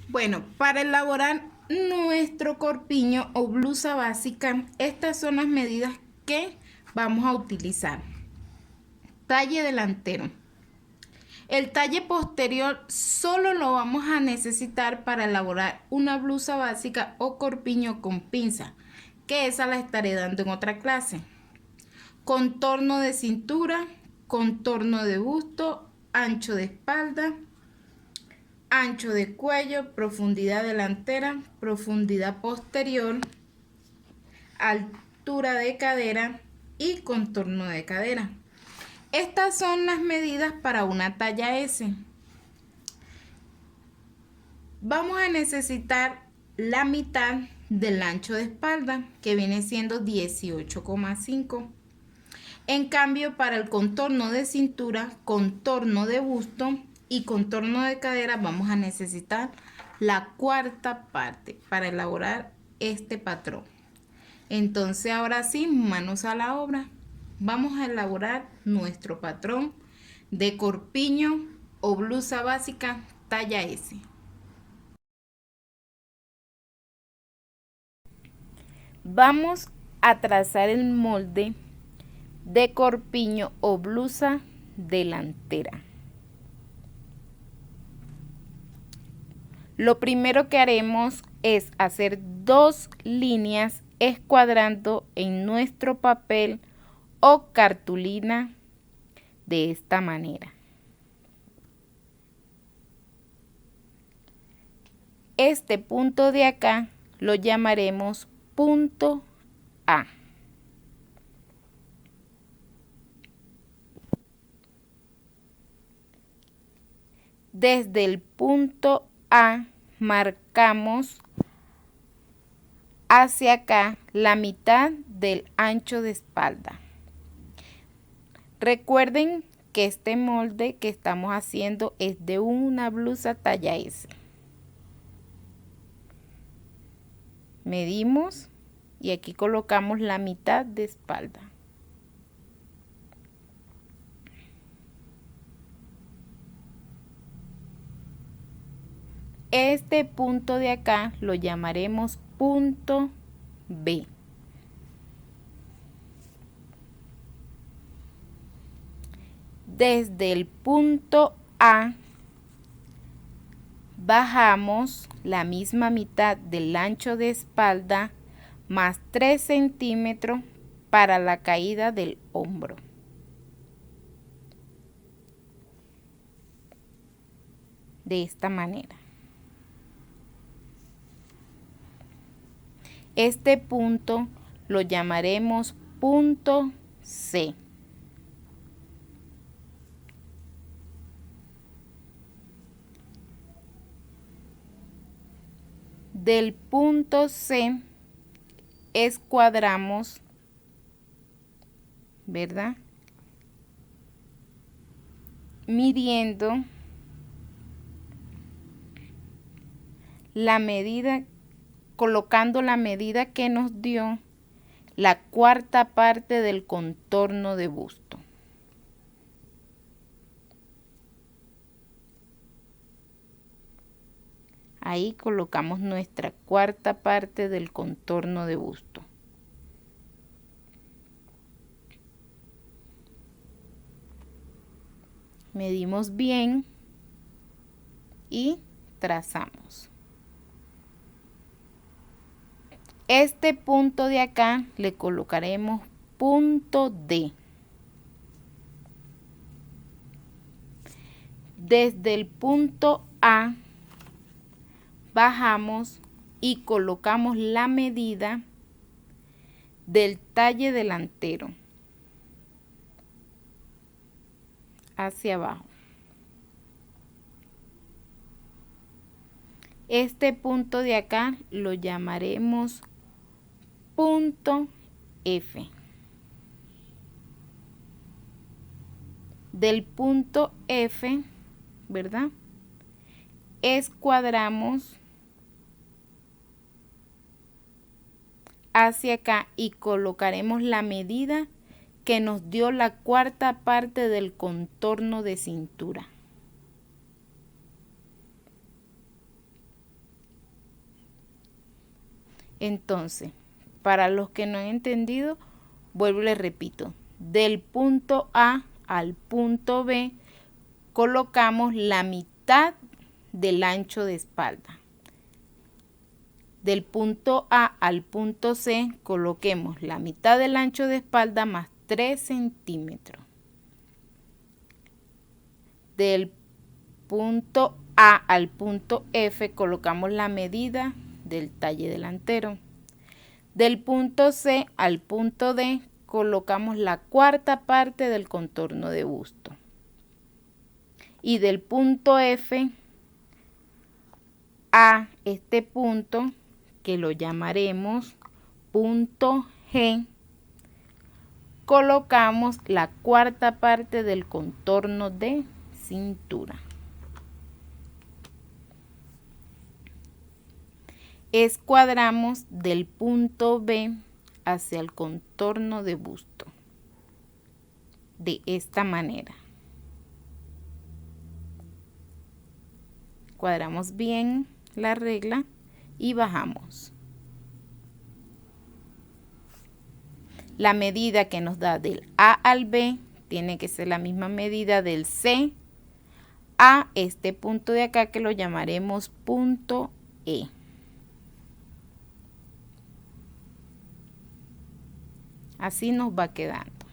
Bueno, para elaborar nuestro corpiño o blusa básica, estas son las medidas que vamos a utilizar. Talle delantero. El talle posterior solo lo vamos a necesitar para elaborar una blusa básica o corpiño con pinza, que esa la estaré dando en otra clase. Contorno de cintura, contorno de busto, ancho de espalda, ancho de cuello, profundidad delantera, profundidad posterior, altura de cadera y contorno de cadera. Estas son las medidas para una talla S. Vamos a necesitar la mitad del ancho de espalda, que viene siendo 18,5. En cambio, para el contorno de cintura, contorno de busto y contorno de cadera vamos a necesitar la cuarta parte para elaborar este patrón. Entonces, ahora sí, manos a la obra. Vamos a elaborar nuestro patrón de corpiño o blusa básica talla S. Vamos a trazar el molde de corpiño o blusa delantera. Lo primero que haremos es hacer 2 líneas escuadrando en nuestro papel o cartulina de esta manera. Este punto de acá lo llamaremos punto A. Desde el punto A marcamos hacia acá la mitad del ancho de espalda. Recuerden que este molde que estamos haciendo es de una blusa talla S. Medimos y aquí colocamos la mitad de espalda. Este punto de acá lo llamaremos punto B. Desde el punto A bajamos la misma mitad del ancho de espalda más 3 centímetros para la caída del hombro. De esta manera. Este punto lo llamaremos punto C. Del punto C escuadramos, ¿verdad? Midiendo la medida, colocando la medida que nos dio la cuarta parte del contorno de busto. Ahí colocamos nuestra cuarta parte del contorno de busto. Medimos bien y trazamos. Este punto de acá le colocaremos punto D. Desde el punto A bajamos y colocamos la medida del talle delantero hacia abajo. Este punto de acá lo llamaremos punto F. Del punto F, ¿verdad? Escuadramos hacia acá y colocaremos la medida que nos dio la cuarta parte del contorno de cintura. Entonces, para los que no han entendido, vuelvo y les repito. Del punto A al punto B colocamos la mitad del ancho de espalda. Del punto A al punto C coloquemos la mitad del ancho de espalda más 3 centímetros. Del punto A al punto F colocamos la medida del talle delantero. Del punto C al punto D colocamos la cuarta parte del contorno de busto. Y del punto F a este punto, que lo llamaremos punto G, colocamos la cuarta parte del contorno de cintura. Escuadramos del punto B hacia el contorno de busto de esta manera. Cuadramos bien la regla y bajamos. La medida que nos da del A al B tiene que ser la misma medida del C a este punto de acá, que lo llamaremos punto E. Así nos va quedando.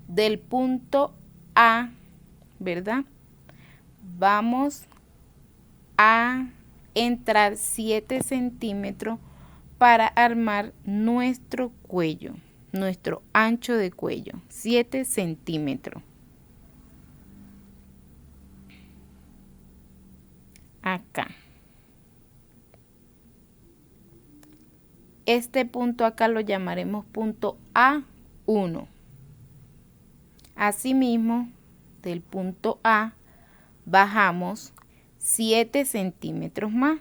Del punto A, ¿verdad? Vamos a entrar 7 centímetros para armar nuestro cuello, nuestro ancho de cuello, 7 centímetros. Acá. Este punto acá lo llamaremos punto A1. Asimismo, del punto A bajamos 7 centímetros más.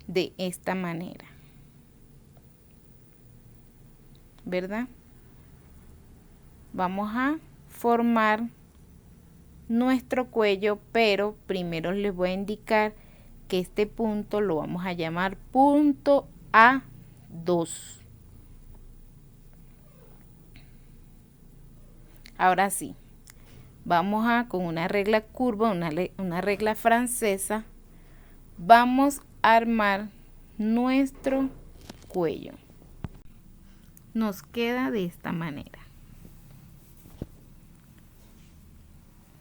De esta manera. ¿Verdad? Vamos a formar nuestro cuello, pero primero les voy a indicar que este punto lo vamos a llamar punto A2. Ahora sí, vamos a, con una regla curva, una regla francesa, vamos a armar nuestro cuello. Nos queda de esta manera,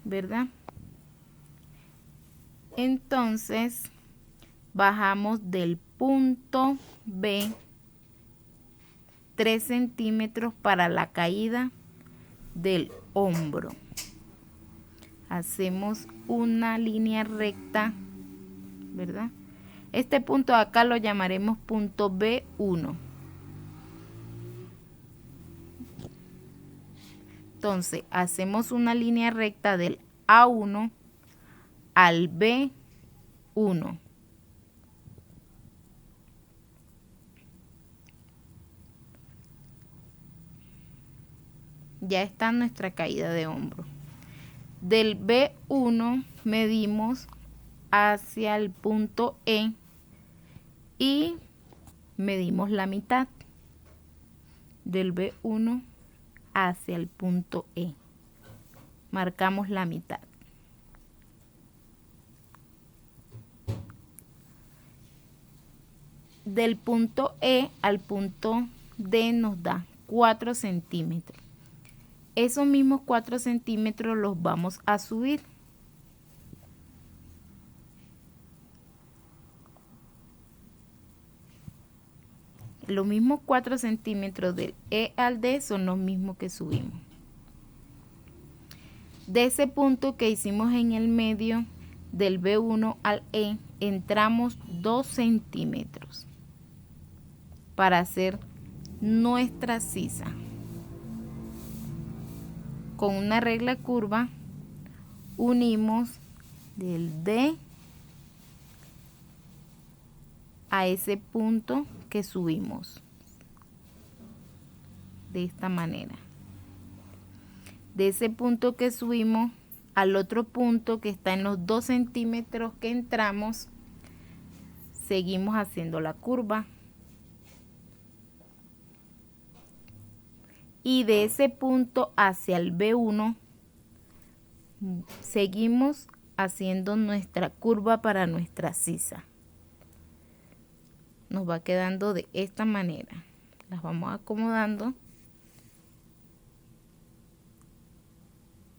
¿verdad? Entonces bajamos del punto B 3 centímetros para la caída del hombro. Hacemos una línea recta, ¿verdad? Este punto de acá lo llamaremos punto B1. Entonces hacemos una línea recta del A1 al B1. Ya está nuestra caída de hombro. Del B1 medimos hacia el punto E y medimos la mitad del B1 hacia el punto E. Marcamos la mitad. Del punto E al punto D nos da 4 centímetros. Esos mismos 4 centímetros los vamos a subir. Los mismos 4 centímetros del E al D son los mismos que subimos. De ese punto que hicimos en el medio del B1 al E, entramos 2 centímetros para hacer nuestra sisa. Con una regla curva unimos del D a ese punto que subimos de esta manera. De ese punto que subimos al otro punto que está en los 2 centímetros que entramos, seguimos haciendo la curva. Y de ese punto hacia el B1 seguimos haciendo nuestra curva para nuestra sisa. Nos va quedando de esta manera. Las vamos acomodando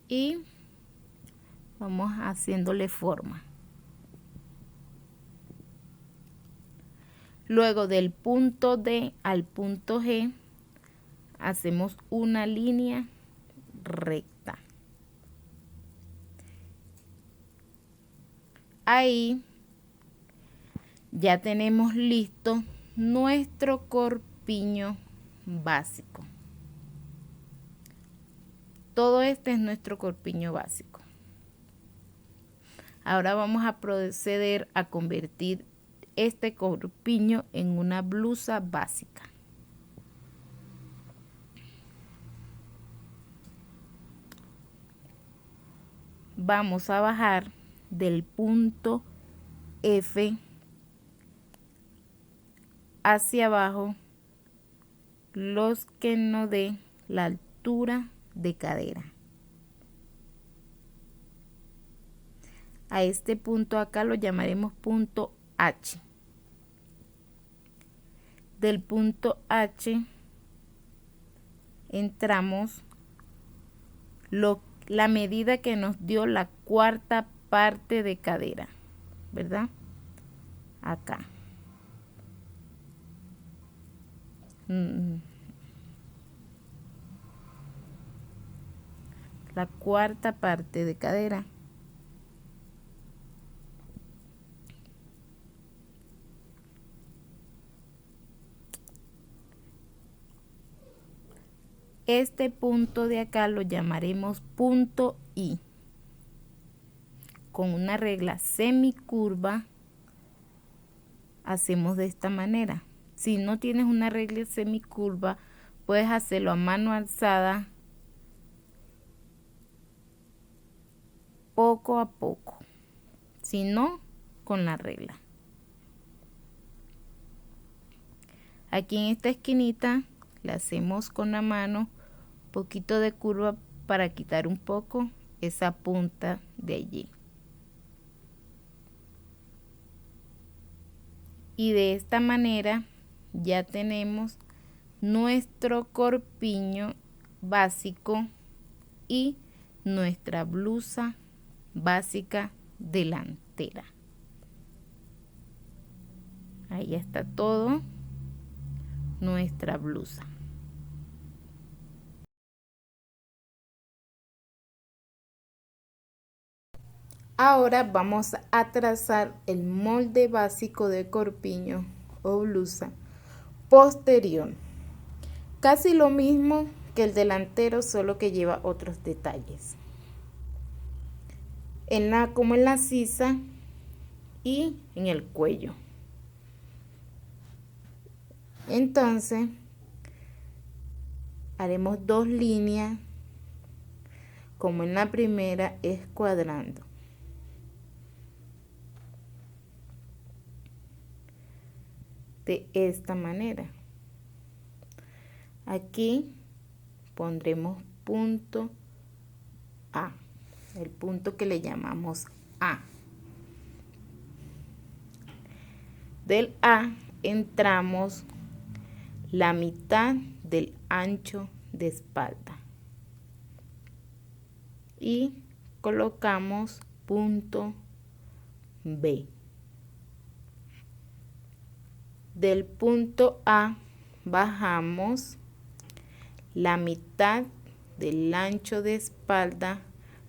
y vamos haciéndole forma. Luego del punto D al punto G hacemos una línea recta. Ahí ya tenemos listo nuestro corpiño básico. Todo este es nuestro corpiño básico. Ahora vamos a proceder a convertir este corpiño en una blusa básica. Vamos a bajar del punto F hacia abajo los que nos dé la altura de cadera. A este punto acá lo llamaremos punto H. Del punto H entramos la medida que nos dio la cuarta parte de cadera, ¿verdad? Acá. La cuarta parte de cadera. Este punto de acá lo llamaremos punto I. Con una regla semicurva hacemos de esta manera. Si no tienes una regla semicurva, puedes hacerlo a mano alzada, poco a poco. Si no, con la regla. Aquí en esta esquinita le hacemos con la mano poquito de curva para quitar un poco esa punta de allí. Y de esta manera ya tenemos nuestro corpiño básico y nuestra blusa básica delantera. Ahí está todo nuestra blusa. Ahora vamos a trazar el molde básico de corpiño o blusa posterior. Casi lo mismo que el delantero, solo que lleva otros detalles. Como en la sisa y en el cuello. Entonces, haremos 2 líneas, como en la primera, escuadrando. De esta manera. Aquí pondremos punto A, el punto que le llamamos A. Del A entramos la mitad del ancho de espalda y colocamos punto B. Del punto A bajamos la mitad del ancho de espalda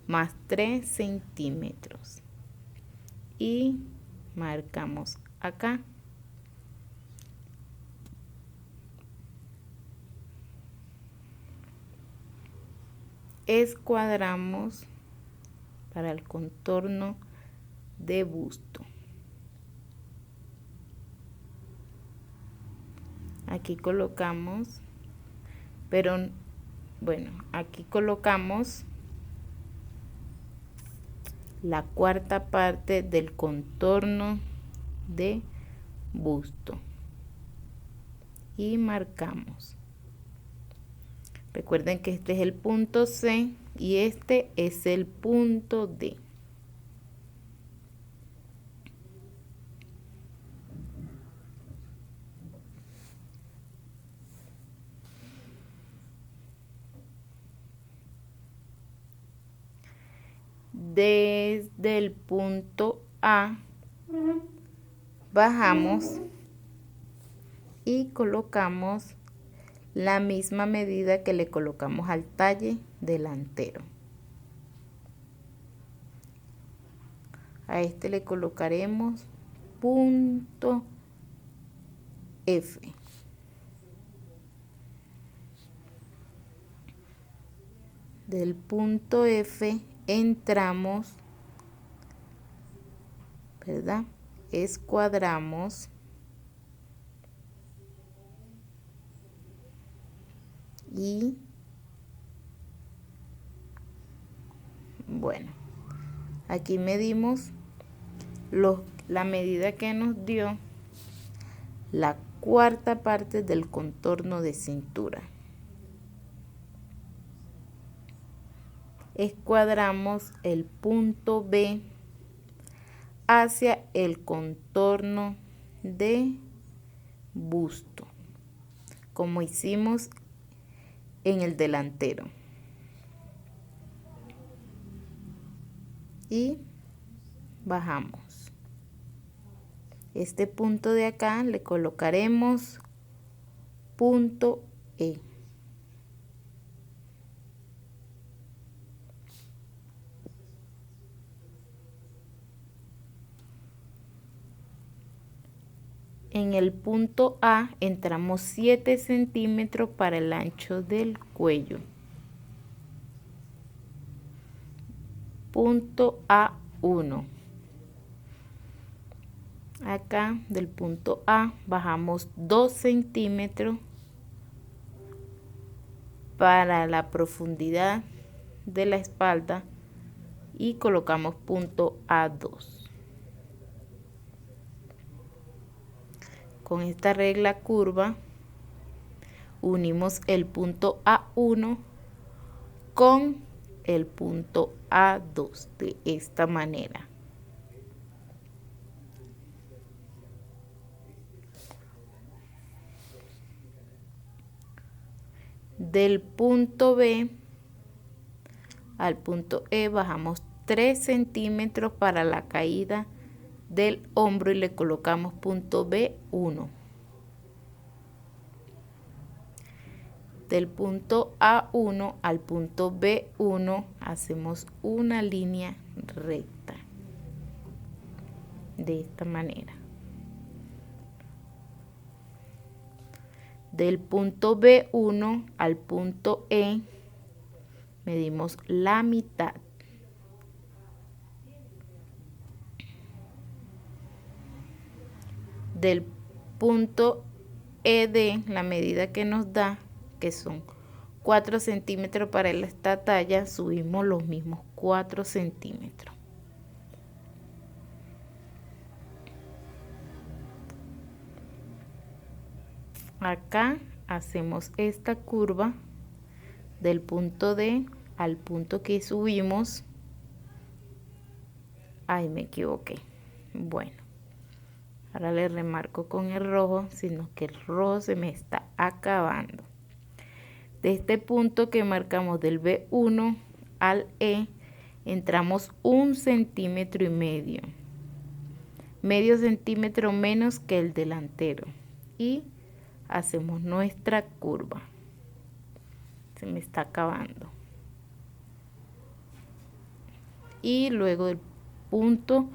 más 3 centímetros y marcamos acá. Escuadramos para el contorno de busto. Aquí colocamos, pero bueno, aquí colocamos la cuarta parte del contorno de busto y marcamos. Recuerden que este es el punto C y este es el punto D. Desde el punto A bajamos y colocamos la misma medida que le colocamos al talle delantero. A este le colocaremos punto F. Del punto F entramos, ¿verdad? Escuadramos y bueno, aquí medimos la medida que nos dio la cuarta parte del contorno de cintura. Escuadramos el punto B hacia el contorno de busto, como hicimos en el delantero. Y bajamos. Este punto de acá le colocaremos punto E. En el punto A entramos 7 centímetros para el ancho del cuello. Punto A1. Acá del punto A bajamos 2 centímetros para la profundidad de la espalda y colocamos punto A2. Con esta regla curva unimos el punto A1 con el punto A2 de esta manera. Del punto B al punto E bajamos 3 centímetros para la caída del hombro y le colocamos punto B1. Del punto A1 al punto B1 hacemos una línea recta de esta manera. Del punto B1 al punto E medimos la mitad. Del punto ED, la medida que nos da, que son 4 centímetros para esta talla, subimos los mismos 4 centímetros. Acá hacemos esta curva del punto D al punto que subimos. Ay, me equivoqué. Bueno, ahora le remarco con el rojo, sino que el rojo se me está acabando. De este punto que marcamos del B1 al E, entramos 1,5 centímetros, medio centímetro menos que el delantero, y hacemos nuestra curva. Se me está acabando. Y luego del punto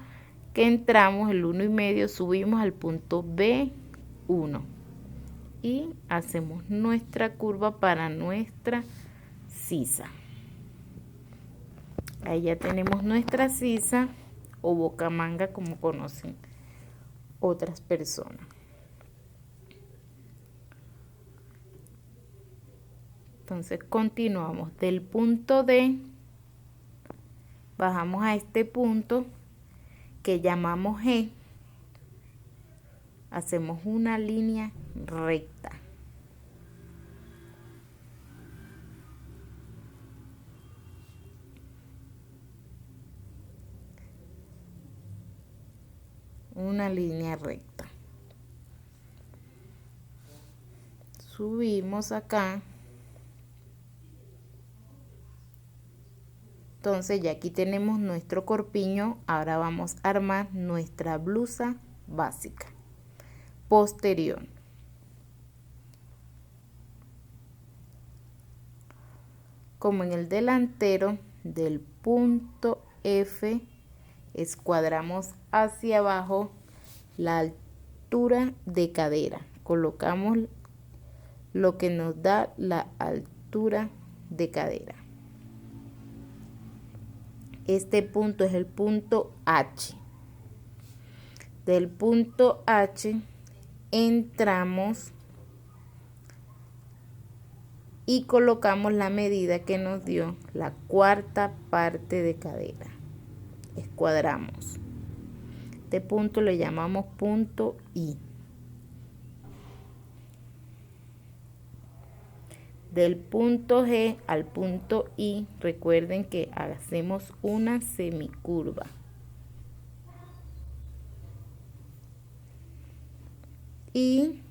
que entramos, el 1,5, subimos al punto B1 y hacemos nuestra curva para nuestra sisa. Ahí ya tenemos nuestra sisa o bocamanga, como conocen otras personas. Entonces continuamos del punto D bajamos a este punto que llamamos G, hacemos una línea recta. Una línea recta. Subimos acá. Entonces ya aquí tenemos nuestro corpiño. Ahora vamos a armar nuestra blusa básica posterior. Como en el delantero, del punto F escuadramos hacia abajo la altura de cadera. Colocamos lo que nos da la altura de cadera. Este punto es el punto H. Del punto H entramos y colocamos la medida que nos dio la cuarta parte de cadera. Escuadramos. Este punto le llamamos punto I. Del punto G al punto I, recuerden que hacemos una semicurva. Y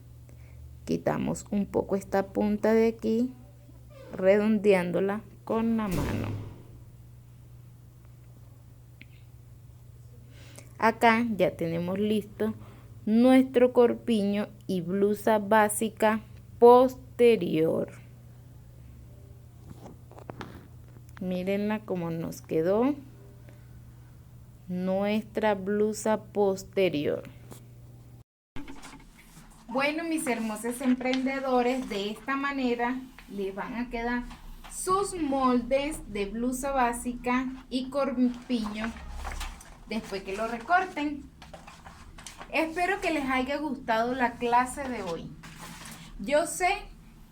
quitamos un poco esta punta de aquí, redondeándola con la mano. Acá ya tenemos listo nuestro corpiño y blusa básica posterior. Mírenla cómo nos quedó nuestra blusa posterior. Bueno, mis hermosos emprendedores, de esta manera les van a quedar sus moldes de blusa básica y corpiño después que lo recorten. Espero que les haya gustado la clase de hoy. Yo sé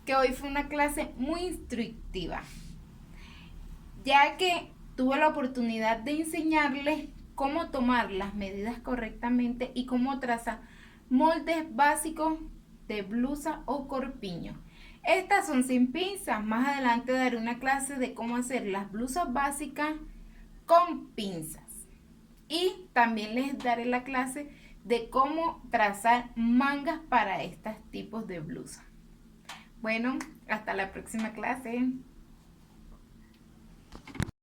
que hoy fue una clase muy instructiva, ya que tuve la oportunidad de enseñarles cómo tomar las medidas correctamente y cómo trazar moldes básicos de blusa o corpiño. Estas son sin pinzas. Más adelante daré una clase de cómo hacer las blusas básicas con pinzas. Y también les daré la clase de cómo trazar mangas para estos tipos de blusas. Bueno, hasta la próxima clase.